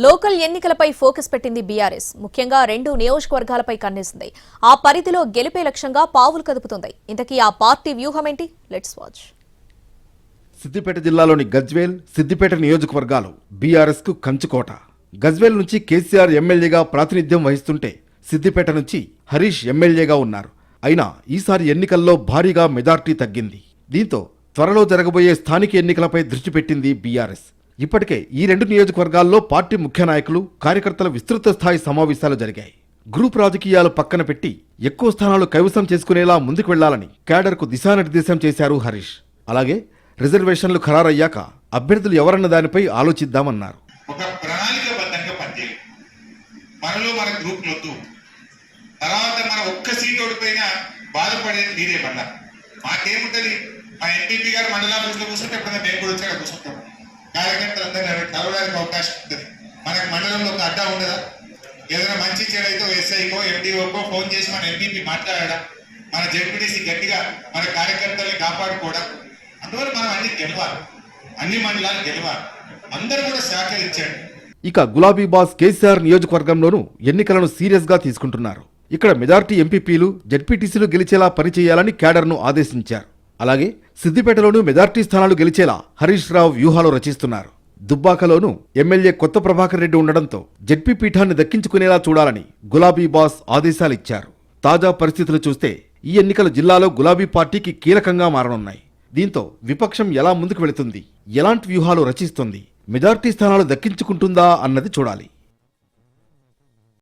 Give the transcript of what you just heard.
Local ఎన్నికలపై focus పెట్టింది BRS. ముఖ్యంగా 2 నియోజకవర్గాలపై కన్నేసింది. ఆ పరిధిలో గెలిపే లక్ష్యంగా పావులు కదుపుతుంది. ఇంతకీ ఆ పార్టీ వ్యూహం ఏంటి? Let's watch. సిద్దిపేట జిల్లాలోని గజ్వేల్, సిద్దిపేట నియోజకవర్గాలు బీఆర్ఎస్ కు కంచుకోట. గజ్వేల్ నుంచి కేసీఆర్ ఎమ్మెల్యేగా ప్రాతినిధ్యం వహిస్తుంటే సిద్దిపేట నుంచి హరీష్ ఎమ్మెల్యేగా ఉన్నారు. అయినా ఈసారి ఎన్నికల్లో భారీగా మెజార్టీ తగ్గింది. దీంతో త్వరలో జరగబోయే స్థానిక ఎన్నికలపై దృష్టి పెట్టింది బీఆర్ఎస్. ఇప్పటికే ఈ 2 నియోజకవర్గాల్లో పార్టీ ముఖ్య నాయకులు, కార్యకర్తల విస్తృత స్థాయి సమావేశాలు జరిగాయి. గ్రూప్ రాజకీయాలు పక్కన పెట్టి ఎక్కువ స్థానాలు కైవసం చేసుకునేలా ముందుకు వెళ్లాలని క్యాడర్కు దిశానిర్దేశం చేశారు హరీష్. అలాగే రిజర్వేషన్లు ఖరారయ్యాక అభ్యర్థులు ఎవరన్న దానిపై ఆలోచిద్దామన్నారు. ఒక ప్రణాళికబద్ధంగా పనిచేయాలి. మనలో మన గ్రూప్ లొద్దు. తర్వాత మన ఒక్క సీట్ ఓడిపోయినా బాధపడేది మీరే. మళ్ళా మాకేముంటది, మా ఎంపీపీ గారు మండలాభివృద్ధిలో కూర్చుంటే ఎప్పుడైనా మేము కూడా వచ్చి కూర్చుంటాం. కార్యకర్తలందరూ కలవడానికి అవకాశం ఉంటుంది. మనకు మండలంలో ఒక అడ్డా ఉండదా? ఏదైనా మంచి చెడైతే ఎస్ఐకో ఎండిఓకో ఫోన్ చేసి మన ఎంపీపీ మాట్లాడడం, మన జెడ్పీటీసీ గట్టిగా మన కార్యకర్తల్ని కాపాడుకోవడం. అందువల్ల మనం అన్ని గెలవాలి, అన్ని మండలాలు గెలవాలి, అందరూ కూడా సహకరించండి. ఇక గులాబీ బాస్ కేసీఆర్ నియోజకవర్గంలోనూ ఎన్నికలను సీరియస్ గా తీసుకుంటున్నారు. ఇక్కడ మెజార్టీ ఎంపీపీలు, జెడ్పీటీసీలు గెలిచేలా పనిచేయాలని క్యాడర్ను ఆదేశించారు. అలాగే సిద్దిపేటలోనూ మెజార్టీ స్థానాలు గెలిచేలా హరీష్ రావు వ్యూహాలు రచిస్తున్నారు. దుబ్బాకలోనూ ఎమ్మెల్యే కొత్త ప్రభాకర్ రెడ్డి ఉండడంతో జెడ్పీ పీఠాన్ని దక్కించుకునేలా చూడాలని గులాబీ బాస్ ఆదేశాలిచ్చారు. తాజా పరిస్థితులు చూస్తే ఈ ఎన్నికలు జిల్లాలో గులాబీ పార్టీకి కీలకంగా మారనున్నాయి. దీంతో విపక్షం ఎలా ముందుకు వెళుతుంది, ఎలాంటి వ్యూహాలు రచిస్తుంది, మెజార్టీ స్థానాలు దక్కించుకుంటుందా అన్నది చూడాలి.